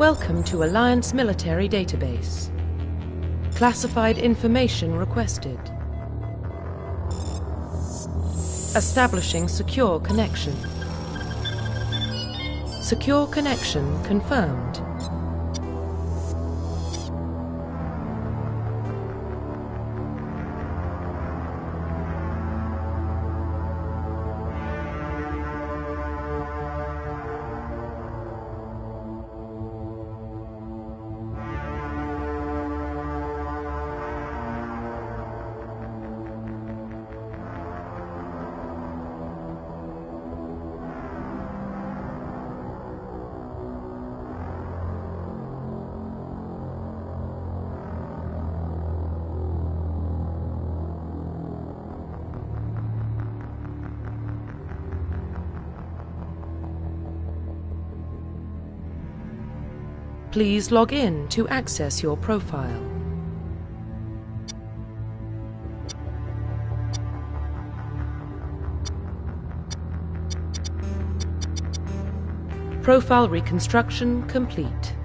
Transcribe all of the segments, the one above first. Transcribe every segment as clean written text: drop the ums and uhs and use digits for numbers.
Welcome to Alliance Military Database. Classified information requested. Establishing secure connection. Secure connection confirmed. Please log in to access your profile. Profile reconstruction complete.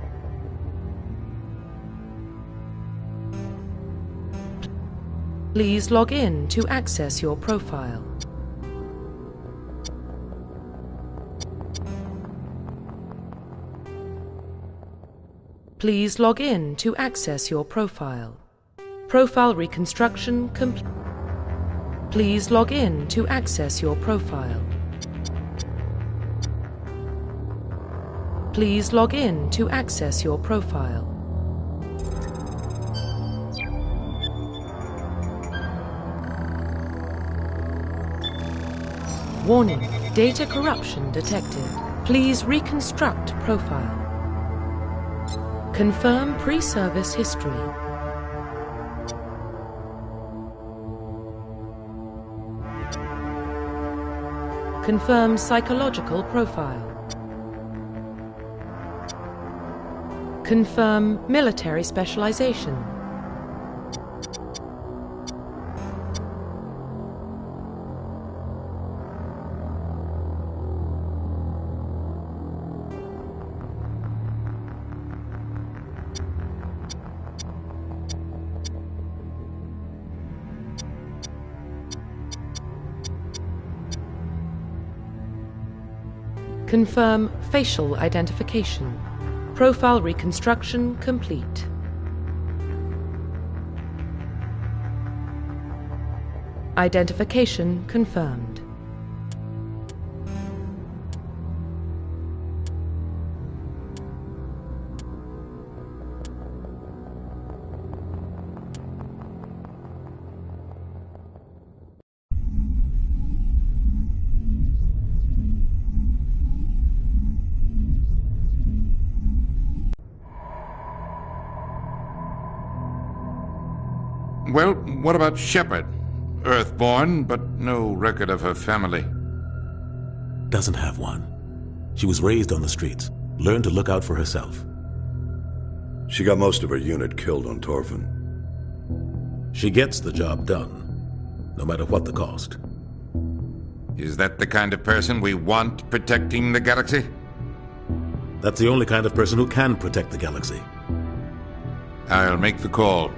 Please log in to access your profile. Please log in to access your profile. Profile reconstruction complete. Please log in to access your profile. Please log in to access your profile. Warning, data corruption detected. Please reconstruct profile. Confirm pre-service history. Confirm psychological profile. Confirm military specialization. Confirm facial identification. Profile reconstruction complete. Identification confirmed. Well, what about Shepard? Earthborn, but no record of her family. Doesn't have one. She was raised on the streets, learned to look out for herself. She got most of her unit killed on Torfin. She gets the job done, no matter what the cost. Is that the kind of person we want protecting the galaxy? That's the only kind of person who can protect the galaxy. I'll make the call.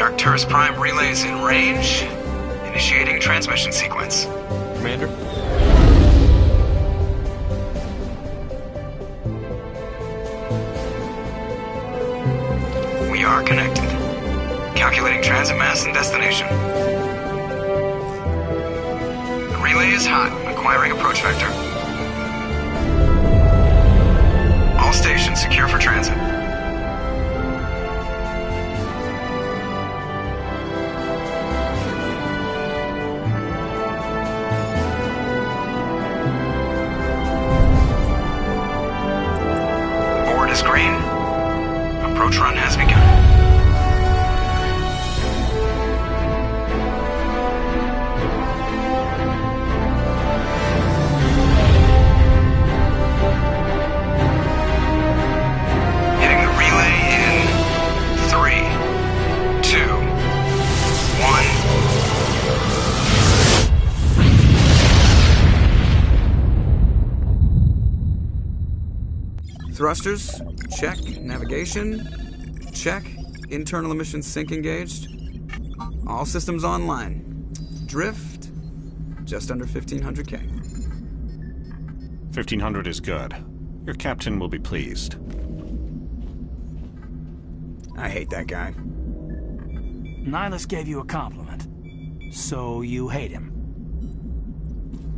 Arcturus Prime relays in range. Initiating transmission sequence. Commander? We are connected. Calculating transit mass and destination. The relay is hot, acquiring approach vector. All stations secure for transit. is green. Approach run has begun. Hitting the relay in 3, 2, 1. Thrusters, check. Navigation, check. Internal emission sync engaged. All systems online. Drift, just under 1500K. 1500 is good. Your captain will be pleased. I hate that guy. Nihilus gave you a compliment. So you hate him.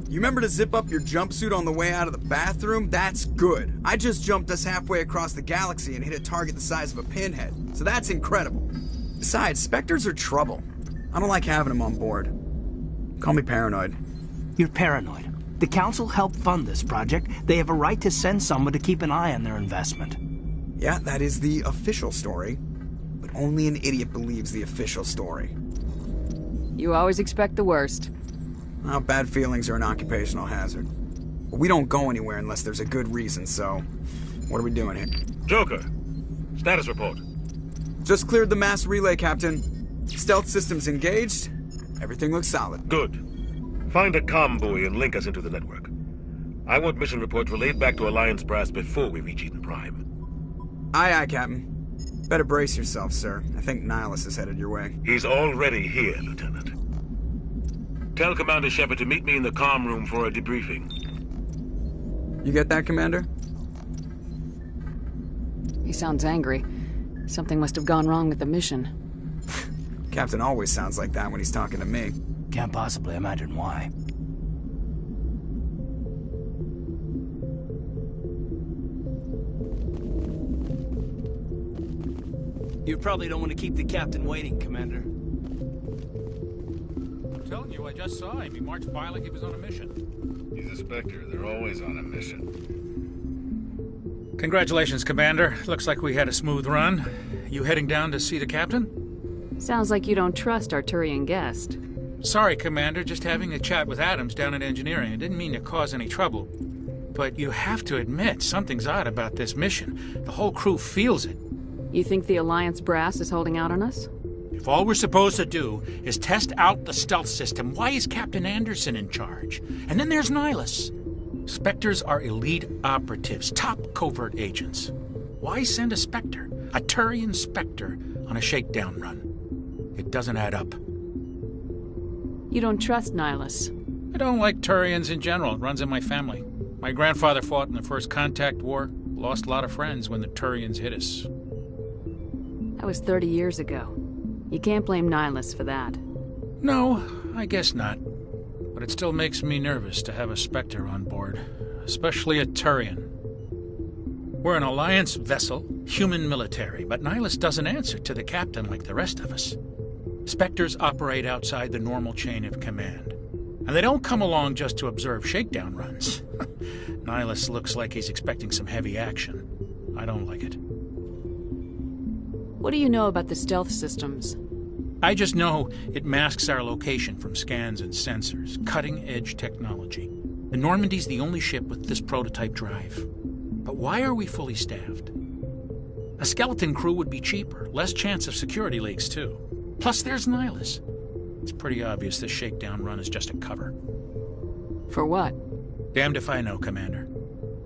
You remember to zip up your jumpsuit on the way out of the bathroom? That's good. I just jumped us halfway across the galaxy and hit a target the size of a pinhead. So that's incredible. Besides, Spectres are trouble. I don't like having them on board. Call me paranoid. You're paranoid. The Council helped fund this project. They have a right to send someone to keep an eye on their investment. Yeah, that is the official story. But only an idiot believes the official story. You always expect the worst. Well, bad feelings are an occupational hazard. But we don't go anywhere unless there's a good reason, so... what are we doing here? Joker, status report. Just cleared the mass relay, Captain. Stealth systems engaged. Everything looks solid. Good. Find a comm buoy and link us into the network. I want mission reports relayed back to Alliance brass before we reach Eden Prime. Aye, aye, Captain. Better brace yourself, sir. I think Nihilus is headed your way. He's already here, Lieutenant. Tell Commander Shepard to meet me in the comm room for a debriefing. You get that, Commander? He sounds angry. Something must have gone wrong with the mission. Captain always sounds like that when he's talking to me. Can't possibly imagine why. You probably don't want to keep the captain waiting, Commander. I'm telling you, I just saw him. He marched by like he was on a mission. He's a Spectre. They're always on a mission. Congratulations, Commander. Looks like we had a smooth run. You heading down to see the captain? Sounds like you don't trust our Turian guest. Sorry, Commander. Just having a chat with Adams down at engineering. I didn't mean to cause any trouble. But you have to admit, something's odd about this mission. The whole crew feels it. You think the Alliance brass is holding out on us? If all we're supposed to do is test out the stealth system, why is Captain Anderson in charge? And then there's Nihilus. Spectres are elite operatives, top covert agents. Why send a Spectre, a Turian Spectre, on a shakedown run? It doesn't add up. You don't trust Nihilus? I don't like Turians in general. It runs in my family. My grandfather fought in the First Contact War, lost a lot of friends when the Turians hit us. That was 30 years ago. You can't blame Nihilus for that. No, I guess not. But it still makes me nervous to have a Spectre on board, especially a Turian. We're an Alliance vessel, human military, but Nihilus doesn't answer to the captain like the rest of us. Spectres operate outside the normal chain of command. And they don't come along just to observe shakedown runs. Nihilus looks like he's expecting some heavy action. I don't like it. What do you know about the stealth systems? I just know it masks our location from scans and sensors. Cutting-edge technology. The Normandy's the only ship with this prototype drive. But why are we fully staffed? A skeleton crew would be cheaper, less chance of security leaks, too. Plus, there's Nihilus. It's pretty obvious this shakedown run is just a cover. For what? Damned if I know, Commander.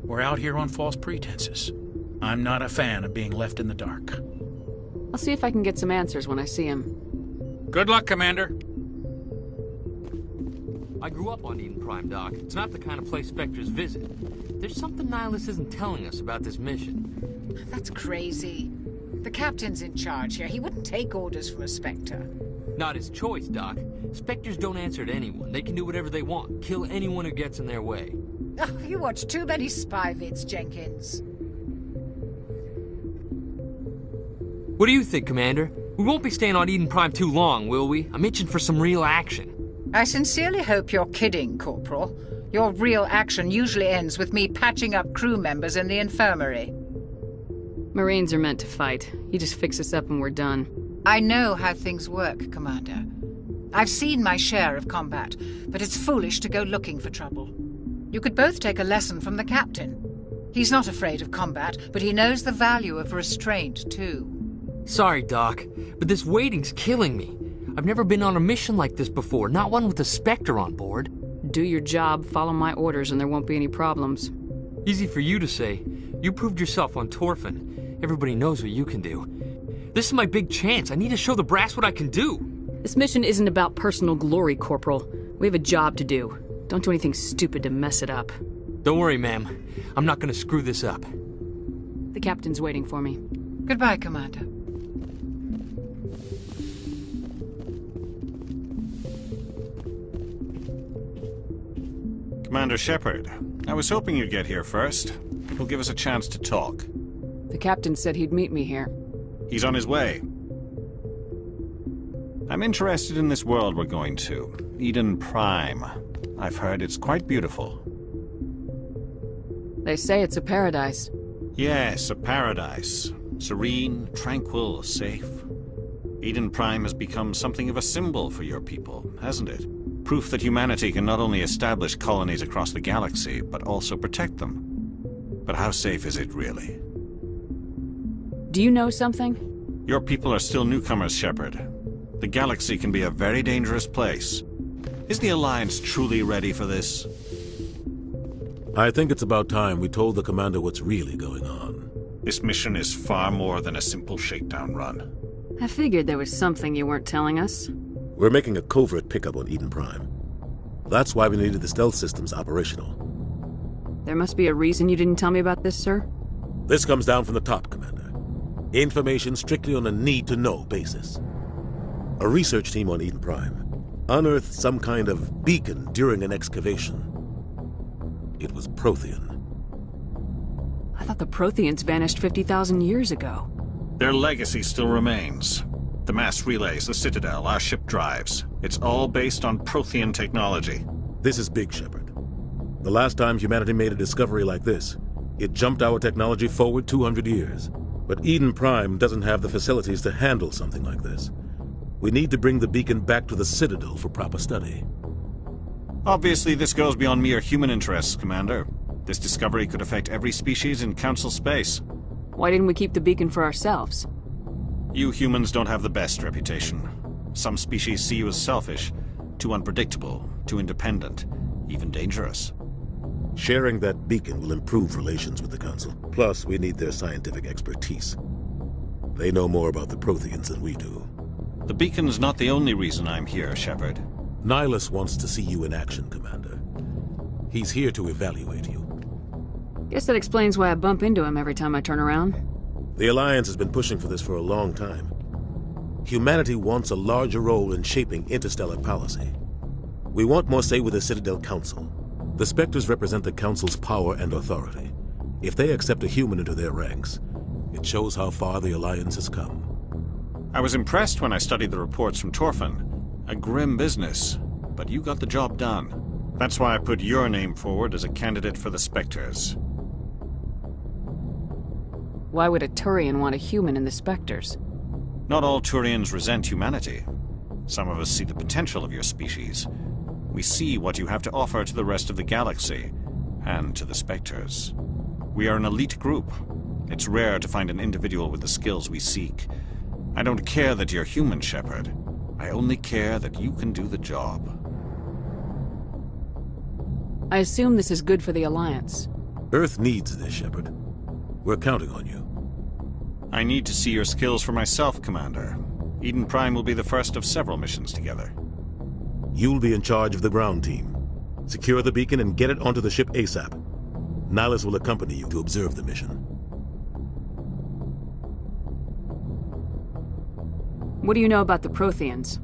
We're out here on false pretenses. I'm not a fan of being left in the dark. I'll see if I can get some answers when I see him. Good luck, Commander. I grew up on Eden Prime, Doc. It's not the kind of place Spectres visit. There's something Nihilus isn't telling us about this mission. That's crazy. The captain's in charge here. He wouldn't take orders from a Spectre. Not his choice, Doc. Spectres don't answer to anyone. They can do whatever they want. Kill anyone who gets in their way. Oh, you watch too many spy vids, Jenkins. What do you think, Commander? We won't be staying on Eden Prime too long, will we? I'm itching for some real action. I sincerely hope you're kidding, Corporal. Your real action usually ends with me patching up crew members in the infirmary. Marines are meant to fight. You just fix us up and we're done. I know how things work, Commander. I've seen my share of combat, but it's foolish to go looking for trouble. You could both take a lesson from the captain. He's not afraid of combat, but he knows the value of restraint, too. Sorry, Doc, but this waiting's killing me. I've never been on a mission like this before, not one with a Spectre on board. Do your job, follow my orders, and there won't be any problems. Easy for you to say. You proved yourself on Torfin. Everybody knows what you can do. This is my big chance. I need to show the brass what I can do. This mission isn't about personal glory, Corporal. We have a job to do. Don't do anything stupid to mess it up. Don't worry, ma'am. I'm not gonna screw this up. The captain's waiting for me. Goodbye, Commander. Commander Shepard, I was hoping you'd get here first. It'll give us a chance to talk. The captain said he'd meet me here. He's on his way. I'm interested in this world we're going to, Eden Prime. I've heard it's quite beautiful. They say it's a paradise. Yes, a paradise. Serene, tranquil, safe. Eden Prime has become something of a symbol for your people, hasn't it? Proof that humanity can not only establish colonies across the galaxy, but also protect them. But how safe is it really? Do you know something? Your people are still newcomers, Shepard. The galaxy can be a very dangerous place. Is the Alliance truly ready for this? I think it's about time we told the Commander what's really going on. This mission is far more than a simple shakedown run. I figured there was something you weren't telling us. We're making a covert pickup on Eden Prime. That's why we needed the stealth systems operational. There must be a reason you didn't tell me about this, sir? This comes down from the top, Commander. Information strictly on a need-to-know basis. A research team on Eden Prime unearthed some kind of beacon during an excavation. It was Prothean. I thought the Protheans vanished 50,000 years ago. Their legacy still remains. The mass relays, the Citadel, our ship drives. It's all based on Prothean technology. This is big, Shepard. The last time humanity made a discovery like this, it jumped our technology forward 200 years. But Eden Prime doesn't have the facilities to handle something like this. We need to bring the beacon back to the Citadel for proper study. Obviously, this goes beyond mere human interests, Commander. This discovery could affect every species in Council space. Why didn't we keep the beacon for ourselves? You humans don't have the best reputation. Some species see you as selfish, too unpredictable, too independent, even dangerous. Sharing that beacon will improve relations with the Council. Plus, we need their scientific expertise. They know more about the Protheans than we do. The beacon's not the only reason I'm here, Shepard. Nihilus wants to see you in action, Commander. He's here to evaluate you. Guess that explains why I bump into him every time I turn around. The Alliance has been pushing for this for a long time. Humanity wants a larger role in shaping interstellar policy. We want more say with the Citadel Council. The Spectres represent the Council's power and authority. If they accept a human into their ranks, it shows how far the Alliance has come. I was impressed when I studied the reports from Torfin. A grim business, but you got the job done. That's why I put your name forward as a candidate for the Spectres. Why would a Turian want a human in the Spectres? Not all Turians resent humanity. Some of us see the potential of your species. We see what you have to offer to the rest of the galaxy, and to the Spectres. We are an elite group. It's rare to find an individual with the skills we seek. I don't care that you're human, Shepard. I only care that you can do the job. I assume this is good for the Alliance. Earth needs this, Shepard. We're counting on you. I need to see your skills for myself, Commander. Eden Prime will be the first of several missions together. You'll be in charge of the ground team. Secure the beacon and get it onto the ship ASAP. Nihilus will accompany you to observe the mission. What do you know about the Protheans?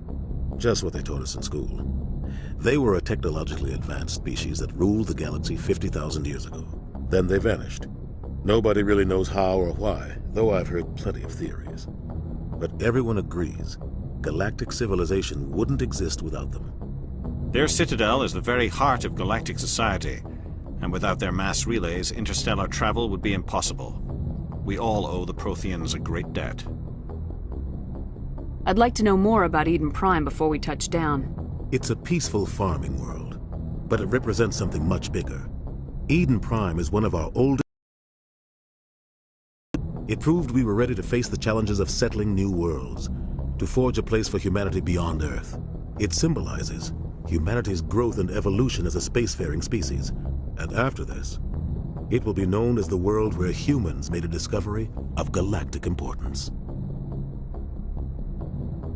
Just what they taught us in school. They were a technologically advanced species that ruled the galaxy 50,000 years ago. Then they vanished. Nobody really knows how or why, though I've heard plenty of theories. But everyone agrees, galactic civilization wouldn't exist without them. Their Citadel is the very heart of galactic society, and without their mass relays, interstellar travel would be impossible. We all owe the Protheans a great debt. I'd like to know more about Eden Prime before we touch down. It's a peaceful farming world, but it represents something much bigger. Eden Prime is one of our oldest. It proved we were ready to face the challenges of settling new worlds, to forge a place for humanity beyond Earth. It symbolizes humanity's growth and evolution as a spacefaring species. And after this, it will be known as the world where humans made a discovery of galactic importance.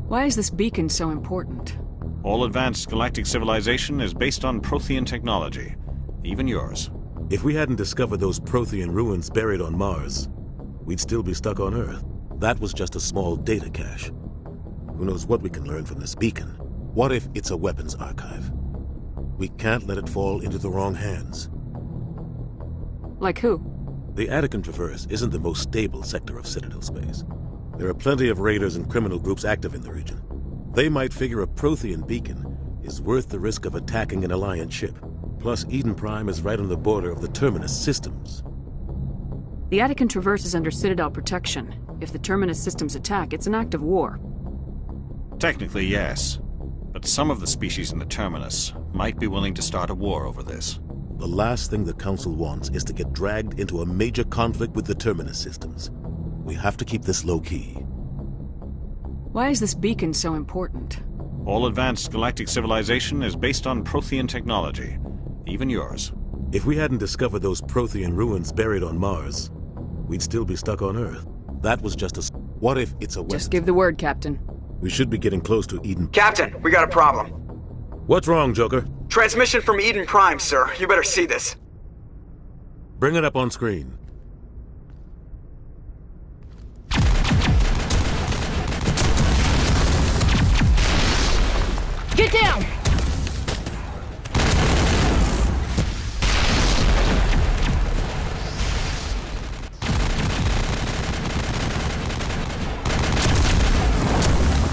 Why is this beacon so important? All advanced galactic civilization is based on Prothean technology, even yours. If we hadn't discovered those Prothean ruins buried on Mars, we'd still be stuck on Earth. That was just a small data cache. Who knows what we can learn from this beacon? What if it's a weapons archive? We can't let it fall into the wrong hands. Like who? The Attican Traverse isn't the most stable sector of Citadel space. There are plenty of raiders and criminal groups active in the region. They might figure a Prothean beacon is worth the risk of attacking an Alliance ship. Plus, Eden Prime is right on the border of the Terminus systems. The Attican Traverse is under Citadel protection. If the Terminus systems attack, it's an act of war. Technically, yes. But some of the species in the Terminus might be willing to start a war over this. The last thing the Council wants is to get dragged into a major conflict with the Terminus systems. We have to keep this low-key. Why is this beacon so important? All advanced galactic civilization is based on Prothean technology, even yours. If we hadn't discovered those Prothean ruins buried on Mars, we'd still be stuck on Earth. That was just a... What if it's a weapon? Just give the word, Captain. We should be getting close to Eden... Captain, we got a problem. What's wrong, Joker? Transmission from Eden Prime, sir. You better see this. Bring it up on screen. Get down!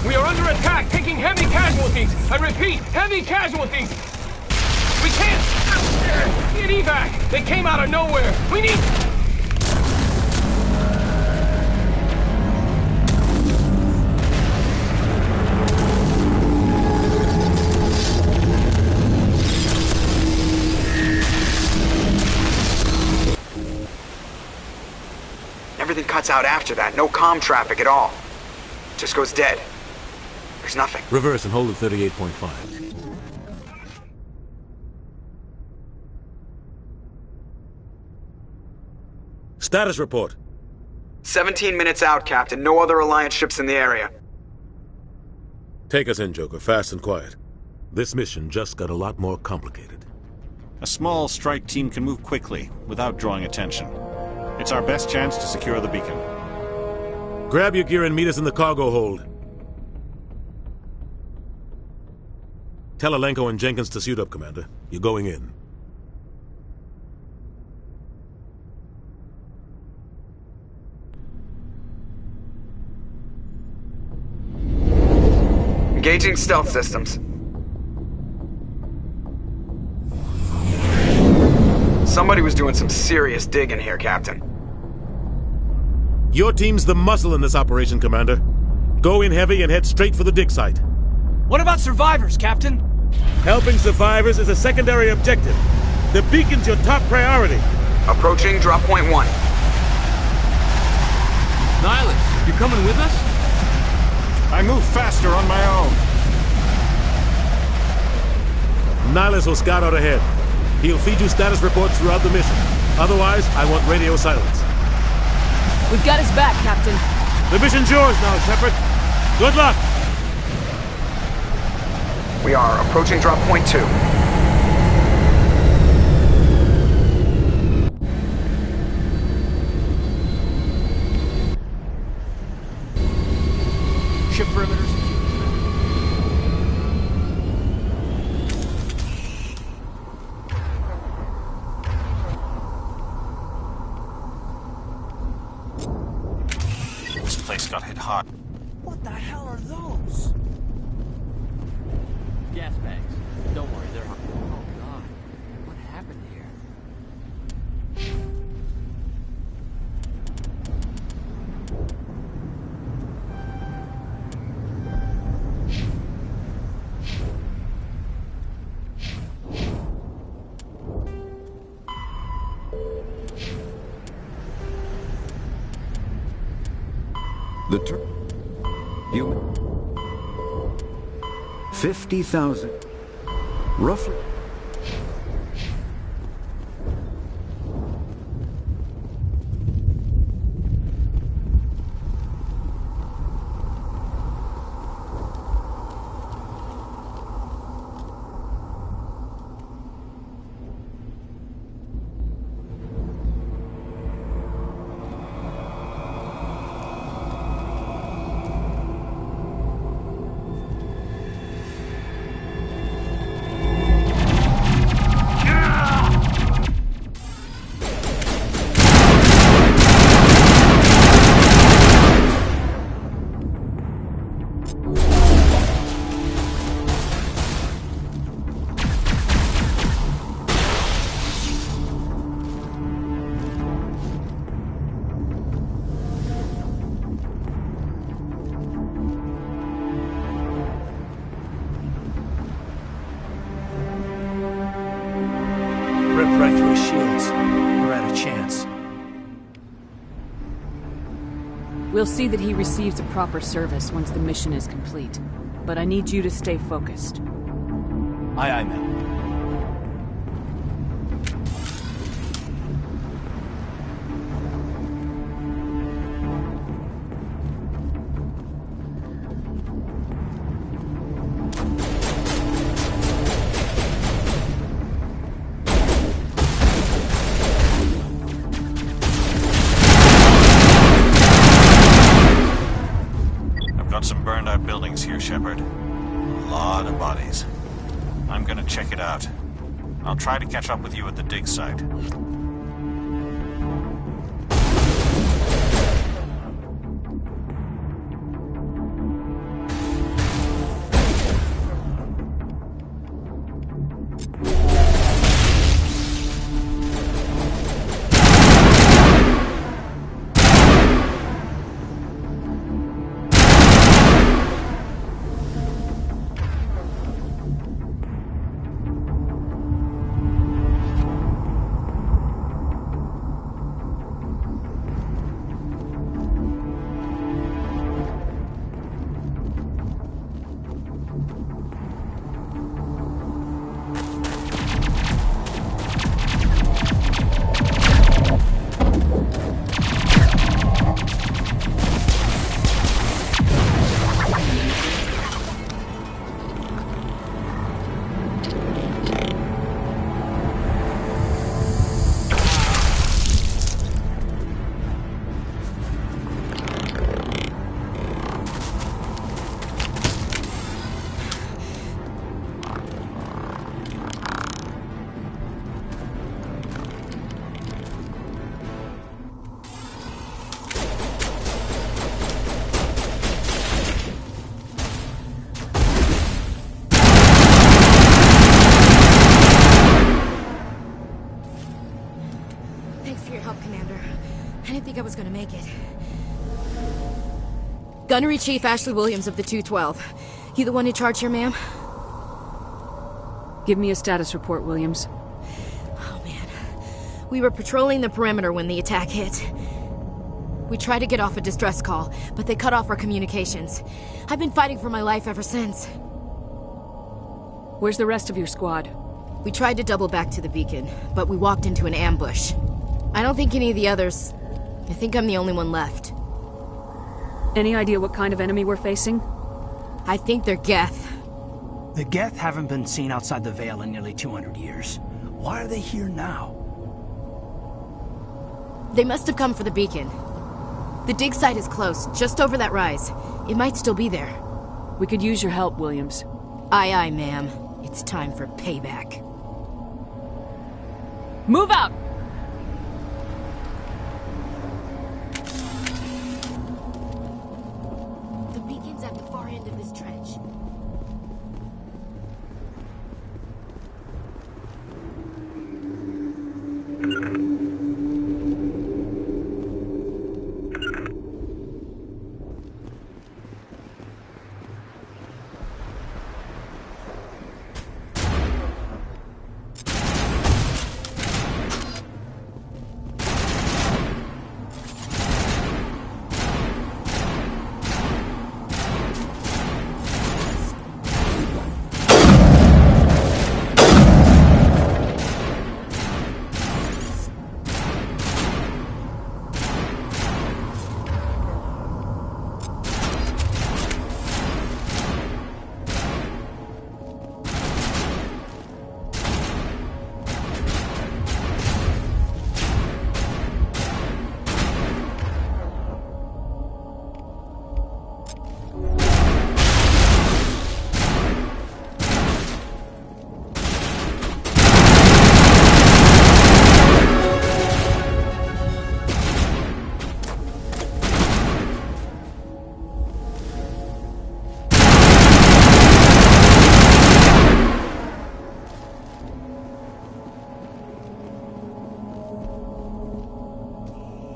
We are under attack, taking heavy casualties. I repeat, heavy casualties. We can't get evac. They came out of nowhere. We need... Everything cuts out after that. No comm traffic at all. Just goes dead. There's nothing. Reverse and hold at 38.5. Status report. 17 minutes out, Captain. No other Alliance ships in the area. Take us in, Joker. Fast and quiet. This mission just got a lot more complicated. A small strike team can move quickly, without drawing attention. It's our best chance to secure the beacon. Grab your gear and meet us in the cargo hold. Tell Alenko and Jenkins to suit up, Commander. You're going in. Engaging stealth systems. Somebody was doing some serious digging here, Captain. Your team's the muscle in this operation, Commander. Go in heavy and head straight for the dig site. What about survivors, Captain? Helping survivors is a secondary objective. The beacon's your top priority. Approaching drop point 1. Nihilus, you coming with us? I move faster on my own. Nihilus will scout out ahead. He'll feed you status reports throughout the mission. Otherwise, I want radio silence. We've got his back, Captain. The mission's yours now, Shepard. Good luck! We are approaching drop point 2. Ship perimeters. This place got hit hard. What the hell are those? Gas bags. Don't worry, they're... Oh, God. What happened here? The human 50,000. Roughly. Right through his shields. We're out of chance. We'll see that he receives a proper service once the mission is complete. But I need you to stay focused. Aye, aye, ma'am. Some burned out buildings here, Shepard. A lot of bodies. I'm gonna check it out. I'll try to catch up with you at the dig site. I didn't think I was gonna make it. Gunnery Chief Ashley Williams of the 212. You the one in charge here, ma'am? Give me a status report, Williams. Oh, man. We were patrolling the perimeter when the attack hit. We tried to get off a distress call, but they cut off our communications. I've been fighting for my life ever since. Where's the rest of your squad? We tried to double back to the beacon, but we walked into an ambush. I don't think any of the others... I think I'm the only one left. Any idea what kind of enemy we're facing? I think they're Geth. The Geth haven't been seen outside the Veil in nearly 200 years. Why are they here now? They must have come for the beacon. The dig site is close, just over that rise. It might still be there. We could use your help, Williams. Aye, aye, ma'am. It's time for payback. Move out! The beacon's at the far end of this trench.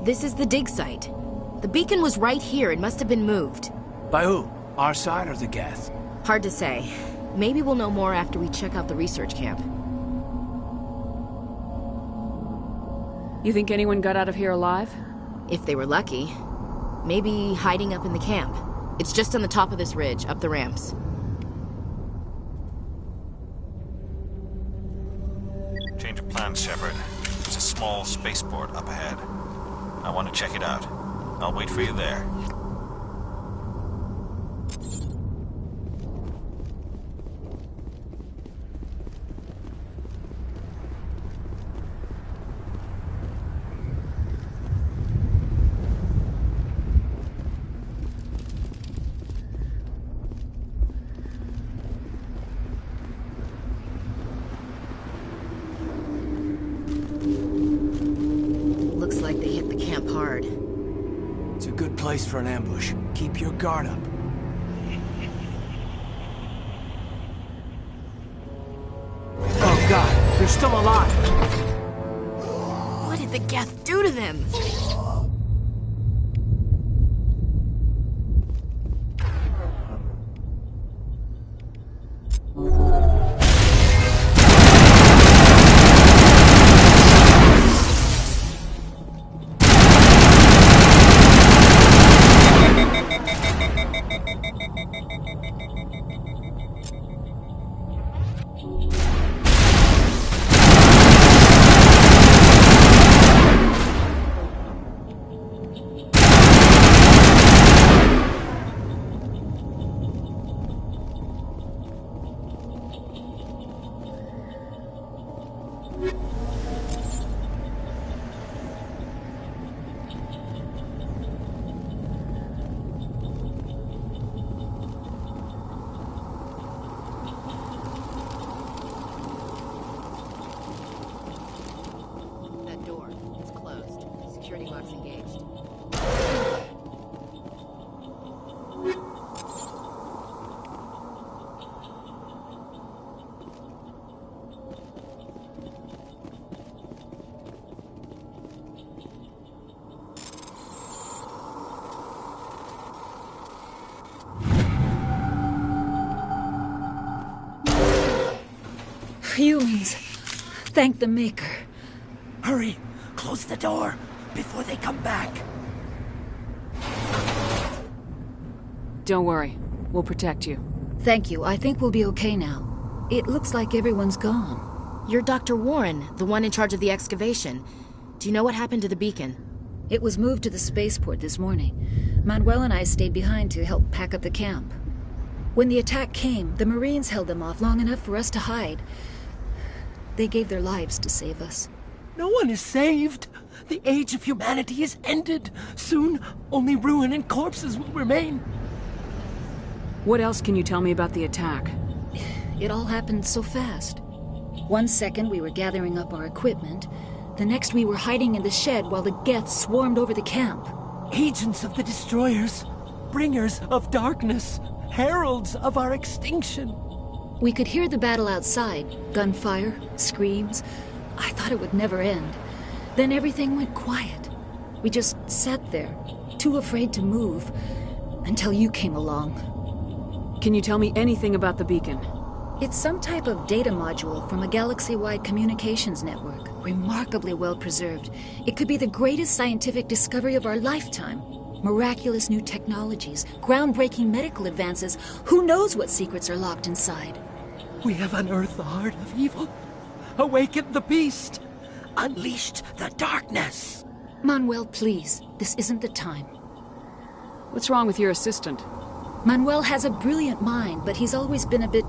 This is the dig site. The beacon was right here. It must have been moved. By who? Our side or the Geth? Hard to say. Maybe we'll know more after we check out the research camp. You think anyone got out of here alive? If they were lucky. Maybe hiding up in the camp. It's just on the top of this ridge, up the ramps. Change of plan, Shepard. There's a small spaceport up ahead. I want to check it out. I'll wait for you there. Looks like they hit the camp hard. It's a good place for an ambush. Keep your guard up. Oh God, they're still alive! What did the Geth do to them? Humans. Thank the Maker. Hurry! Close the door before they come back. Don't worry. We'll protect you. Thank you. I think we'll be okay now. It looks like everyone's gone. You're Dr. Warren, the one in charge of the excavation. Do you know what happened to the beacon? It was moved to the spaceport this morning. Manuel and I stayed behind to help pack up the camp. When the attack came, the Marines held them off long enough for us to hide. They gave their lives to save us. No one is saved. The age of humanity is ended. Soon, only ruin and corpses will remain. What else can you tell me about the attack? It all happened so fast. 1 second we were gathering up our equipment. The next we were hiding in the shed while the Geth swarmed over the camp. Agents of the Destroyers. Bringers of darkness. Heralds of our extinction. We could hear the battle outside. Gunfire, screams. I thought it would never end. Then everything went quiet. We just sat there, too afraid to move, until you came along. Can you tell me anything about the beacon? It's some type of data module from a galaxy-wide communications network. Remarkably well preserved. It could be the greatest scientific discovery of our lifetime. Miraculous new technologies, groundbreaking medical advances. Who knows what secrets are locked inside? We have unearthed the heart of evil. Awakened the beast. Unleashed the darkness. Manuel, please. This isn't the time. What's wrong with your assistant? Manuel has a brilliant mind, but he's always been a bit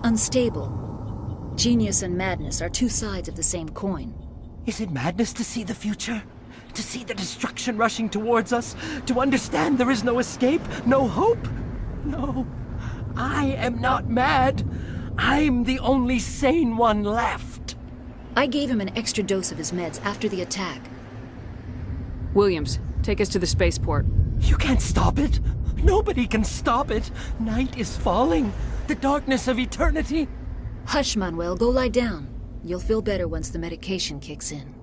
unstable. Genius and madness are two sides of the same coin. Is it madness to see the future? To see the destruction rushing towards us? To understand there is no escape? No hope? No. I am not mad. I'm the only sane one left. I gave him an extra dose of his meds after the attack. Williams, take us to the spaceport. You can't stop it. Nobody can stop it. Night is falling. The darkness of eternity. Hush, Manuel. Go lie down. You'll feel better once the medication kicks in.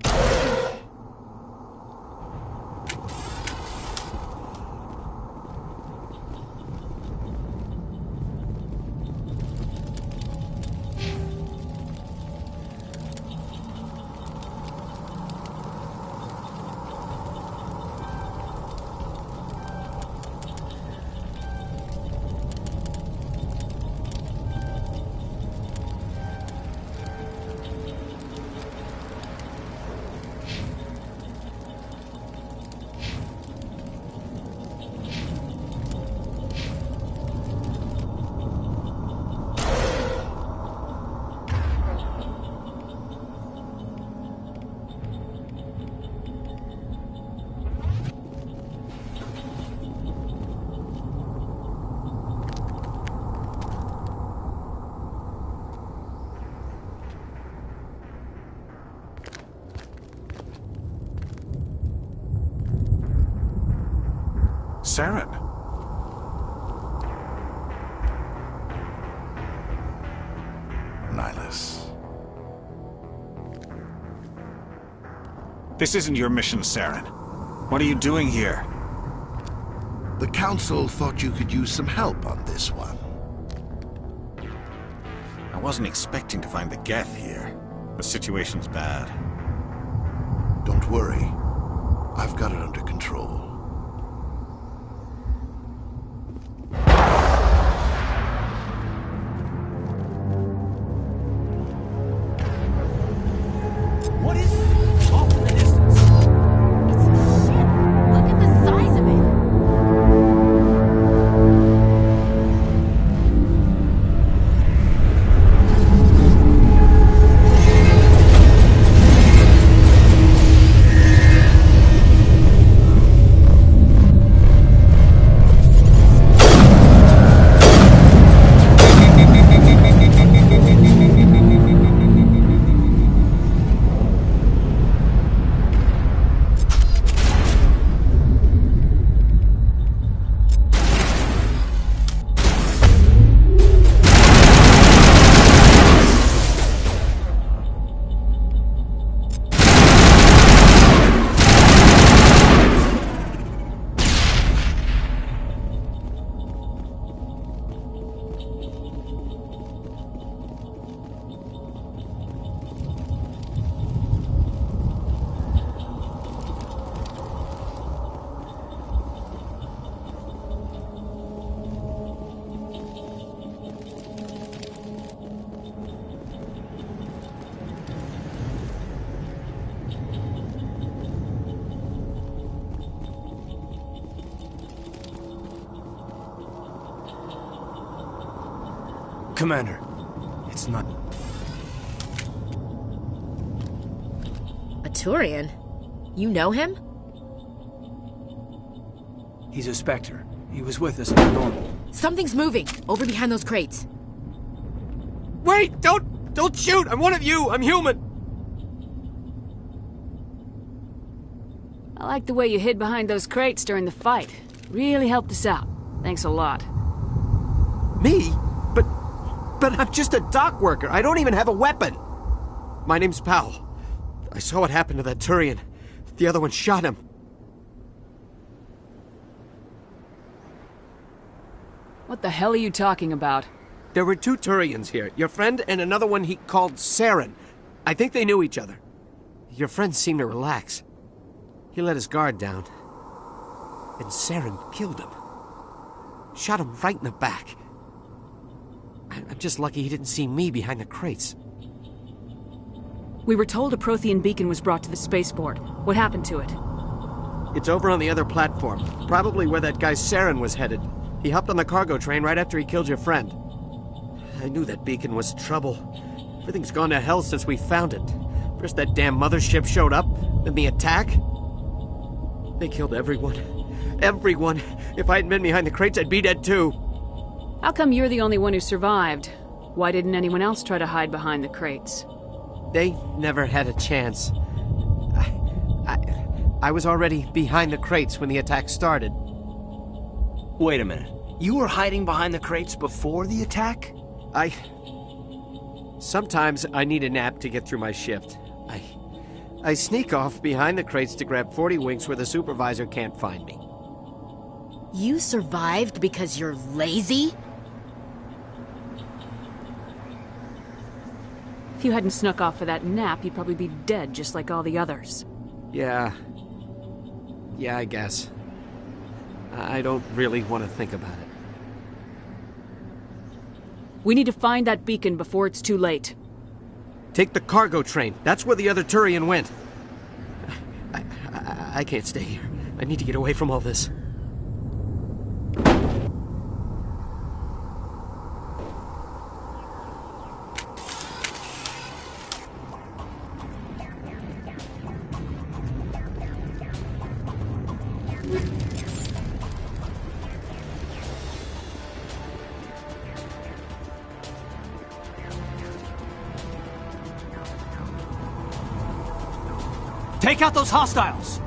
Saren. Nihilus. This isn't your mission, Saren. What are you doing here? The Council thought you could use some help on this one. I wasn't expecting to find the Geth here. The situation's bad. Don't worry. I've got it under control. What is it? Off in the distance. It's shit. Look at the size of it. Commander, it's not... A Turian? You know him? He's a Spectre. He was with us in the normal. Something's moving, over behind those crates. Wait! Don't shoot! I'm one of you! I'm human! I like the way you hid behind those crates during the fight. Really helped us out. Thanks a lot. Me? But I'm just a dock worker. I don't even have a weapon. My name's Powell. I saw what happened to that Turian. The other one shot him. What the hell are you talking about? There were two Turians here. Your friend and another one he called Saren. I think they knew each other. Your friend seemed to relax. He let his guard down. And Saren killed him. Shot him right in the back. I'm just lucky he didn't see me behind the crates. We were told a Prothean beacon was brought to the spaceport. What happened to it? It's over on the other platform. Probably where that guy Saren was headed. He hopped on the cargo train right after he killed your friend. I knew that beacon was trouble. Everything's gone to hell since we found it. First that damn mothership showed up, then the attack. They killed everyone. Everyone! If I hadn't been behind the crates, I'd be dead too. How come you're the only one who survived? Why didn't anyone else try to hide behind the crates? They never had a chance. I was already behind the crates when the attack started. Wait a minute. You were hiding behind the crates before the attack? Sometimes I need a nap to get through my shift. I sneak off behind the crates to grab 40 winks where the supervisor can't find me. You survived because you're lazy? If you hadn't snuck off for that nap, you'd probably be dead just like all the others. Yeah, I guess. I don't really want to think about it. We need to find that beacon before it's too late. Take the cargo train. That's where the other Turian went. I can't stay here. I need to get away from all this. Take out those hostiles!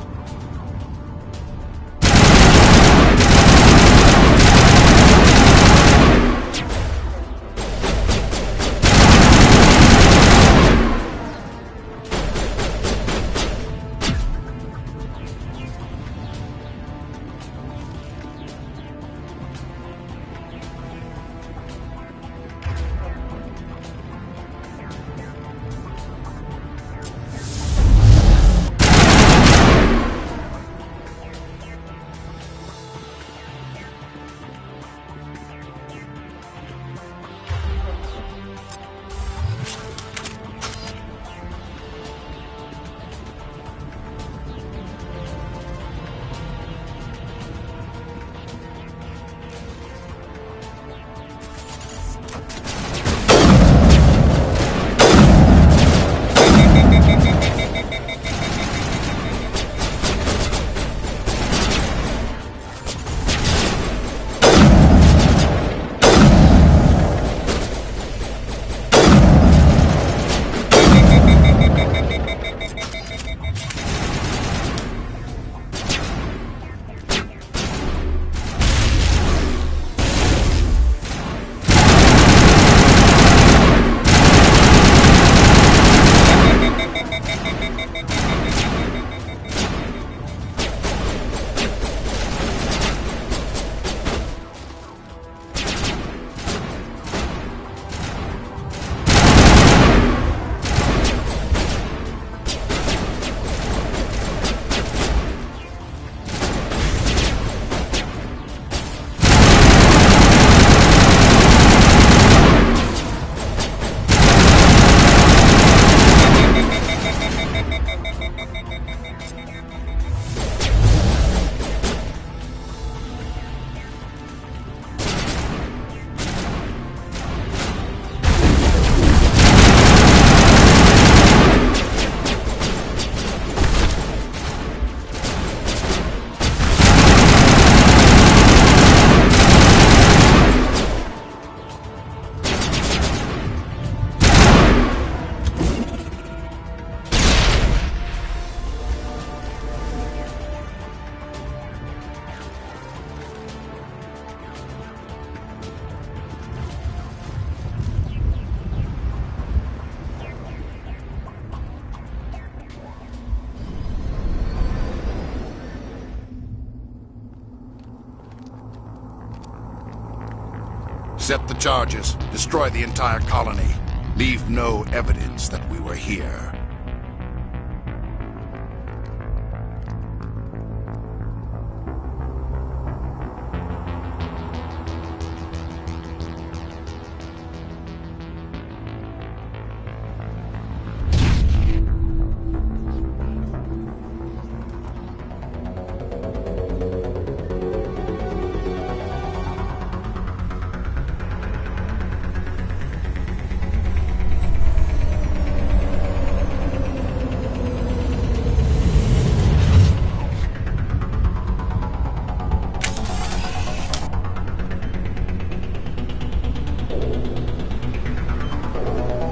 Accept the charges. Destroy the entire colony. Leave no evidence that we were here.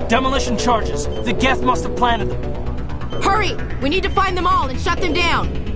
Demolition charges. The Geth must have planted them. Hurry! We need to find them all and shut them down!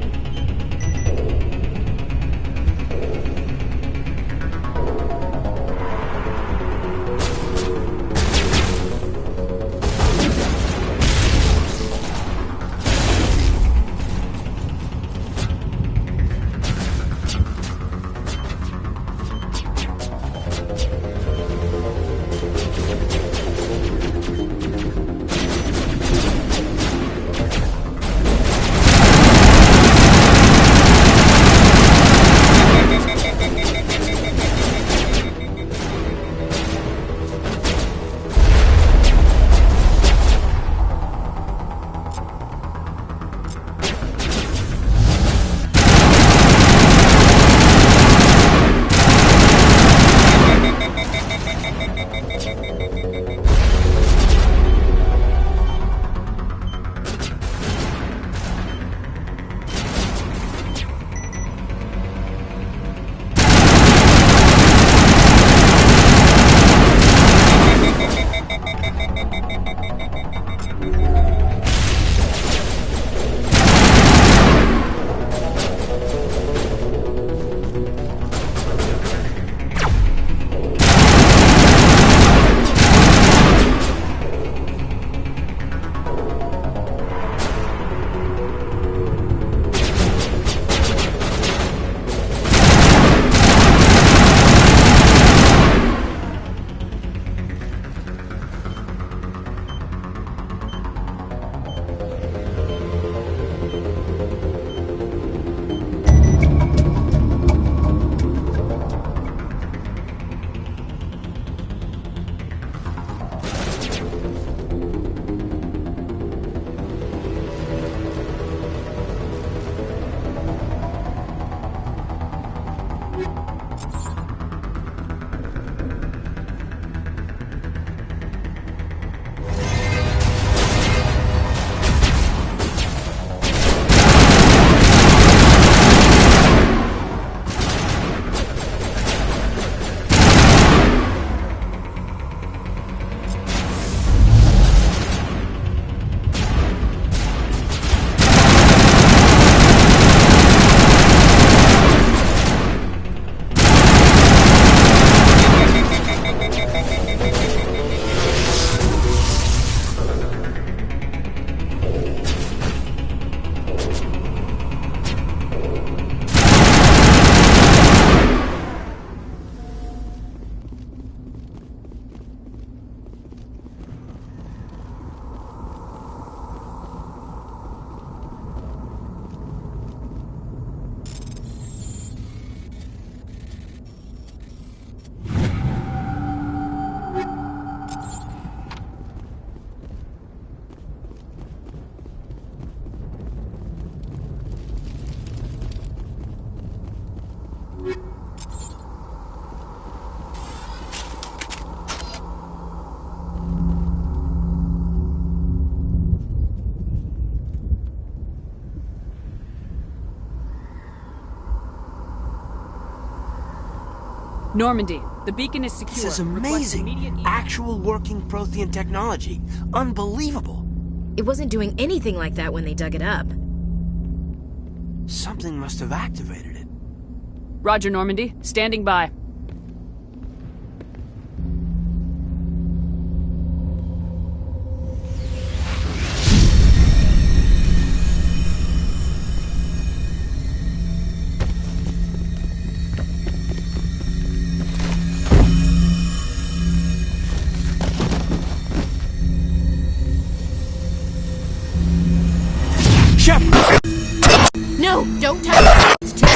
Normandy, the beacon is secure. This is amazing. Actual working Prothean technology. Unbelievable. It wasn't doing anything like that when they dug it up. Something must have activated it. Roger, Normandy. Standing by. No, don't touch it! It's too...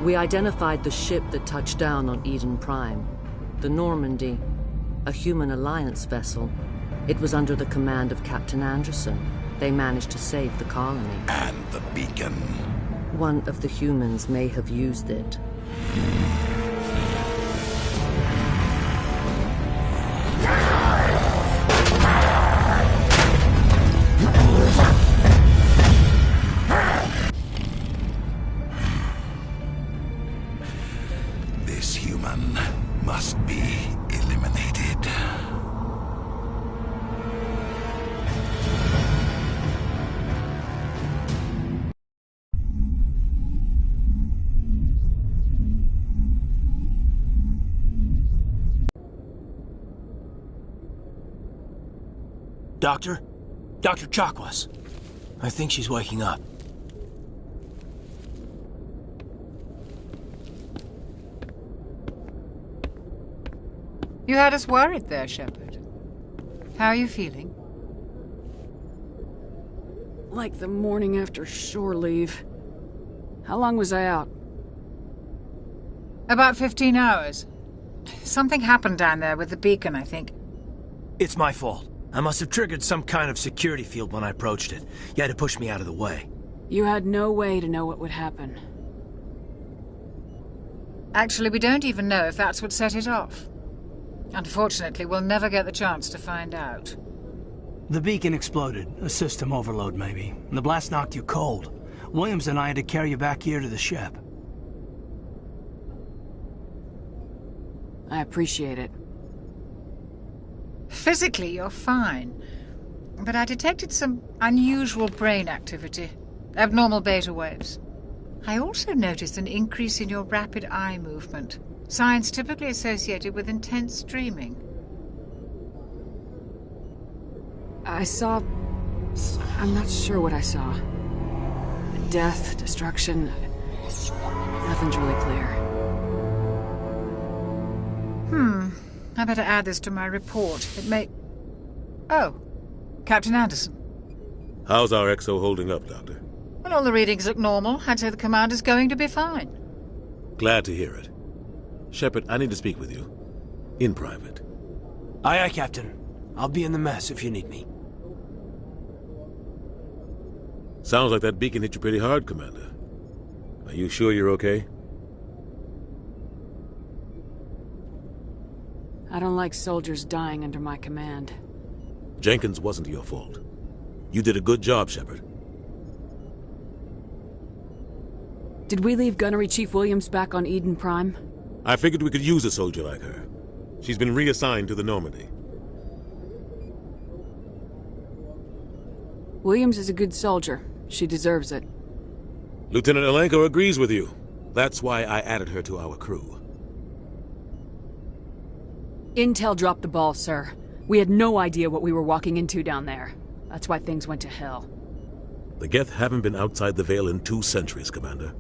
We identified the ship that touched down on Eden Prime. The Normandy, a human alliance vessel. It was under the command of Captain Anderson. They managed to save the colony. And the beacon. One of the humans may have used it. This human must be eliminated. Doctor? Dr. Chakwas. I think she's waking up. You had us worried there, Shepard. How are you feeling? Like the morning after shore leave. How long was I out? About 15 hours. Something happened down there with the beacon, I think. It's my fault. I must have triggered some kind of security field when I approached it. You had to push me out of the way. You had no way to know what would happen. Actually, we don't even know if that's what set it off. Unfortunately, we'll never get the chance to find out. The beacon exploded. A system overload, maybe. The blast knocked you cold. Williams and I had to carry you back here to the ship. I appreciate it. Physically, you're fine. But I detected some unusual brain activity. Abnormal beta waves. I also noticed an increase in your rapid eye movement. Signs typically associated with intense dreaming. I saw... I'm not sure what I saw. Death, destruction... Nothing's really clear. I better add this to my report. It may... Oh. Captain Anderson. How's our XO holding up, Doctor? Well, all the readings look normal. I'd say the commander's going to be fine. Glad to hear it. Shepard, I need to speak with you. In private. Aye, aye, Captain. I'll be in the mess if you need me. Sounds like that beacon hit you pretty hard, Commander. Are you sure you're okay? I don't like soldiers dying under my command. Jenkins wasn't your fault. You did a good job, Shepard. Did we leave Gunnery Chief Williams back on Eden Prime? I figured we could use a soldier like her. She's been reassigned to the Normandy. Williams is a good soldier. She deserves it. Lieutenant Alenko agrees with you. That's why I added her to our crew. Intel dropped the ball, sir. We had no idea what we were walking into down there. That's why things went to hell. The Geth haven't been outside the Veil in 2 centuries, Commander.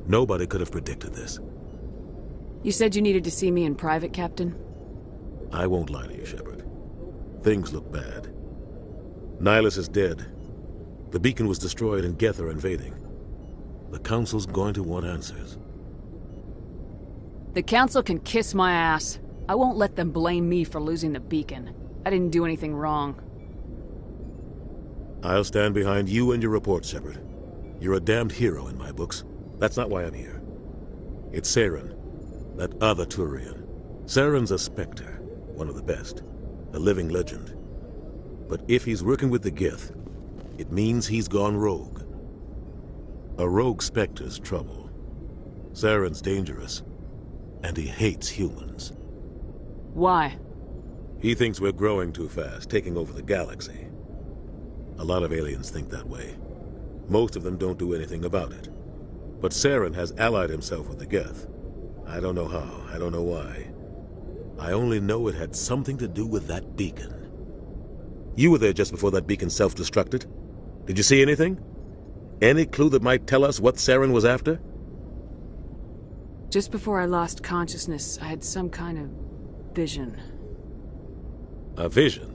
Nobody could have predicted this. You said you needed to see me in private, Captain? I won't lie to you, Shepard. Things look bad. Nihilus is dead. The beacon was destroyed and Geth are invading. The Council's going to want answers. The Council can kiss my ass. I won't let them blame me for losing the beacon. I didn't do anything wrong. I'll stand behind you and your report, Shepard. You're a damned hero in my books. That's not why I'm here. It's Saren, that other Turian. Saren's a Spectre, one of the best, a living legend. But if he's working with the Geth, it means he's gone rogue. A rogue Spectre's trouble. Saren's dangerous, and he hates humans. Why? He thinks we're growing too fast, taking over the galaxy. A lot of aliens think that way. Most of them don't do anything about it. But Saren has allied himself with the Geth. I don't know how, I don't know why. I only know it had something to do with that beacon. You were there just before that beacon self-destructed. Did you see anything? Any clue that might tell us what Saren was after? Just before I lost consciousness, I had some kind of vision. A vision?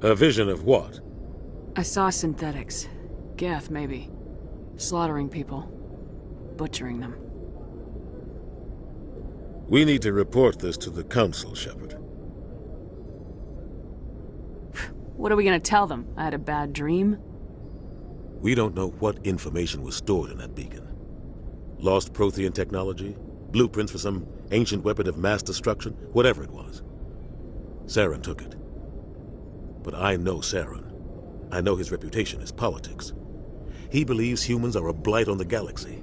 A vision of what? I saw synthetics. Geth, maybe. Slaughtering people. Butchering them. We need to report this to the Council, Shepard. What are we gonna tell them? I had a bad dream? We don't know what information was stored in that beacon. Lost Prothean technology? Blueprints for some ancient weapon of mass destruction? Whatever it was. Saren took it. But I know Saren. I know his reputation is politics. He believes humans are a blight on the galaxy.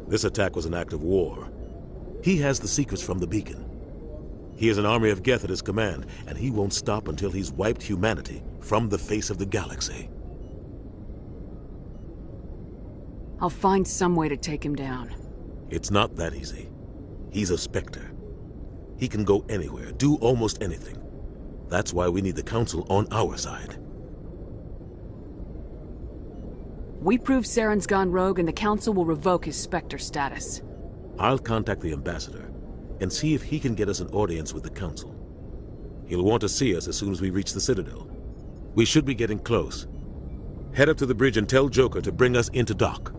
This attack was an act of war. He has the secrets from the beacon. He has an army of Geth at his command, and he won't stop until he's wiped humanity from the face of the galaxy. I'll find some way to take him down. It's not that easy. He's a Spectre. He can go anywhere, do almost anything. That's why we need the Council on our side. We prove Saren's gone rogue and the Council will revoke his Spectre status. I'll contact the Ambassador and see if he can get us an audience with the Council. He'll want to see us as soon as we reach the Citadel. We should be getting close. Head up to the bridge and tell Joker to bring us into dock.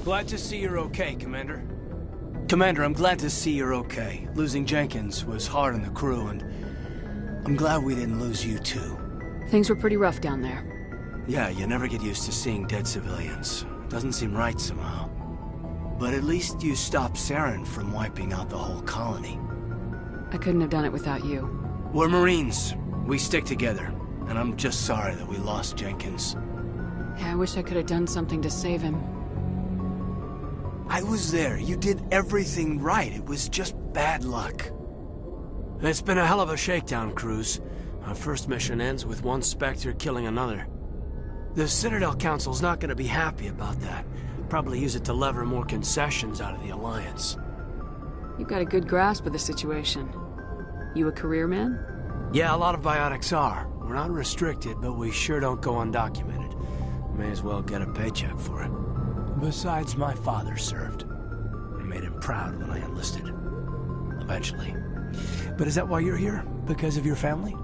Glad to see you're okay, Commander. Commander, I'm glad to see you're okay. Losing Jenkins was hard on the crew, and I'm glad we didn't lose you too. Things were pretty rough down there. Yeah, you never get used to seeing dead civilians. Doesn't seem right somehow. But at least you stopped Saren from wiping out the whole colony. I couldn't have done it without you. We're Marines. We stick together. And I'm just sorry that we lost Jenkins. Yeah, I wish I could have done something to save him. I was there. You did everything right. It was just bad luck. It's been a hell of a shakedown, Cruz. Our first mission ends with one Spectre killing another. The Citadel Council's not going to be happy about that. Probably use it to lever more concessions out of the Alliance. You've got a good grasp of the situation. You a career man? Yeah, a lot of biotics are. We're not restricted, but we sure don't go undocumented. May as well get a paycheck for it. Besides, my father served. I made him proud when I enlisted. Eventually. But is that why you're here? Because of your family?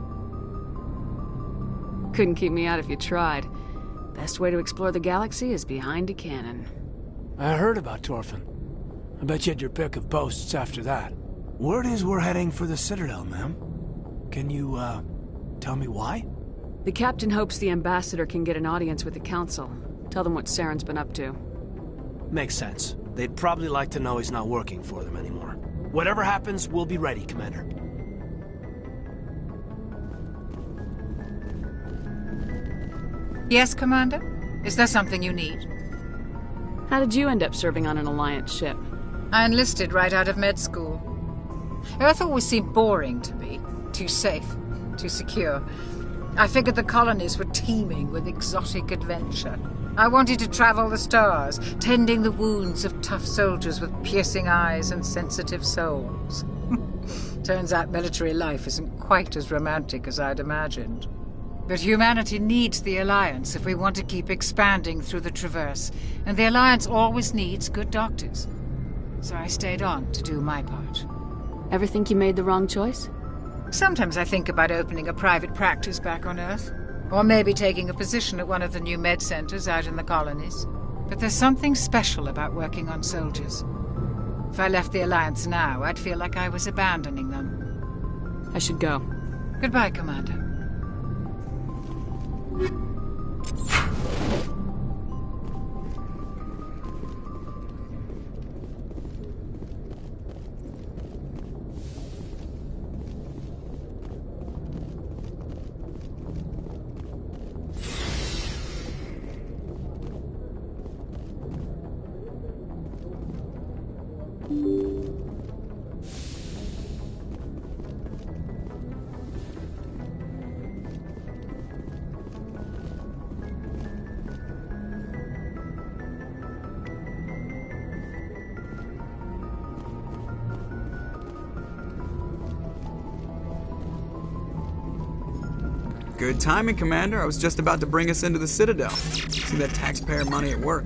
Couldn't keep me out if you tried. Best way to explore the galaxy is behind a cannon. I heard about Torfin. I bet you had your pick of posts after that. Word is we're heading for the Citadel, ma'am. Can you, tell me why? The captain hopes the Ambassador can get an audience with the Council. Tell them what Saren's been up to. Makes sense. They'd probably like to know he's not working for them anymore. Whatever happens, we'll be ready, Commander. Yes, Commander? Is there something you need? How did you end up serving on an Alliance ship? I enlisted right out of med school. Earth always seemed boring to me. Too safe, too secure. I figured the colonies were teeming with exotic adventure. I wanted to travel the stars, tending the wounds of tough soldiers with piercing eyes and sensitive souls. Turns out military life isn't quite as romantic as I'd imagined. But humanity needs the Alliance if we want to keep expanding through the Traverse, and the Alliance always needs good doctors. So I stayed on to do my part. Ever think you made the wrong choice? Sometimes I think about opening a private practice back on Earth. Or maybe taking a position at one of the new med centers out in the colonies. But there's something special about working on soldiers. If I left the Alliance now, I'd feel like I was abandoning them. I should go. Goodbye, Commander. Good timing, Commander. I was just about to bring us into the Citadel. See that taxpayer money at work.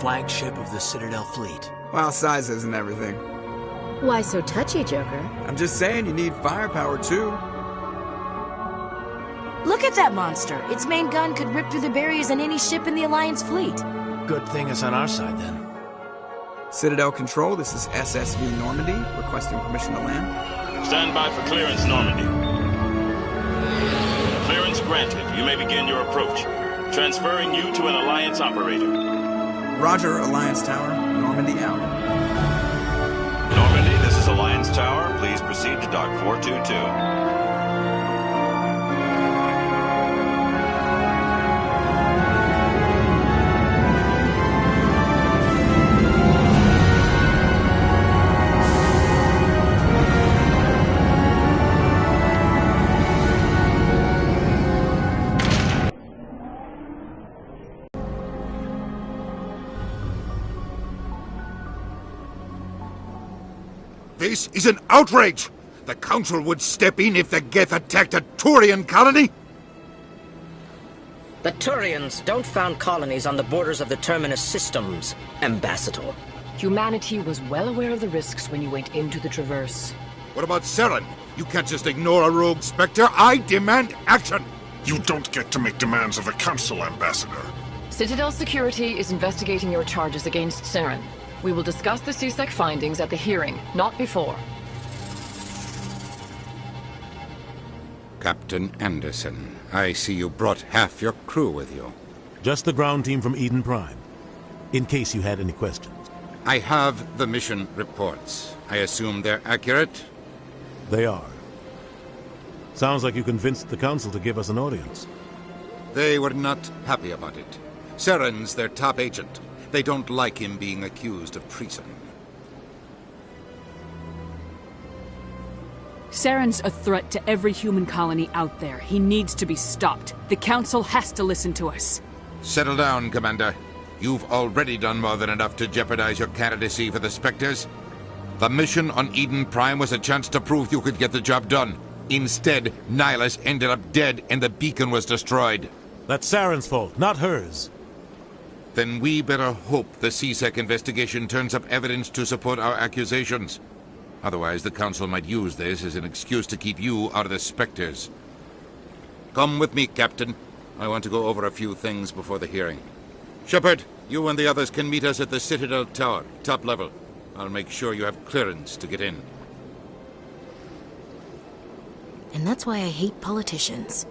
Flagship of the Citadel fleet. Well, size isn't everything. Why so touchy, Joker? I'm just saying you need firepower, too. Look at that monster. Its main gun could rip through the barriers in any ship in the Alliance fleet. Good thing it's on our side, then. Citadel Control, this is SSV Normandy, requesting permission to land. Stand by for clearance, Normandy. Clearance granted. You may begin your approach. Transferring you to an Alliance operator. Roger, Alliance Tower. Normandy out. Normandy, this is Alliance Tower. Please proceed to Dock 422. This is an outrage! The Council would step in if the Geth attacked a Turian colony? The Turians don't found colonies on the borders of the Terminus systems, Ambassador. Humanity was well aware of the risks when you went into the Traverse. What about Saren? You can't just ignore a rogue Spectre. I demand action! You don't get to make demands of the Council, Ambassador. Citadel Security is investigating your charges against Saren. We will discuss the CSEC findings at the hearing, not before. Captain Anderson, I see you brought half your crew with you. Just the ground team from Eden Prime, in case you had any questions. I have the mission reports. I assume they're accurate? They are. Sounds like you convinced the Council to give us an audience. They were not happy about it. Saren's their top agent. They don't like him being accused of treason. Saren's a threat to every human colony out there. He needs to be stopped. The Council has to listen to us. Settle down, Commander. You've already done more than enough to jeopardize your candidacy for the Spectres. The mission on Eden Prime was a chance to prove you could get the job done. Instead, Nihilus ended up dead and the beacon was destroyed. That's Saren's fault, not hers. Then we better hope the CSEC investigation turns up evidence to support our accusations. Otherwise, the Council might use this as an excuse to keep you out of the Spectres. Come with me, Captain. I want to go over a few things before the hearing. Shepard, you and the others can meet us at the Citadel Tower, top level. I'll make sure you have clearance to get in. And that's why I hate politicians.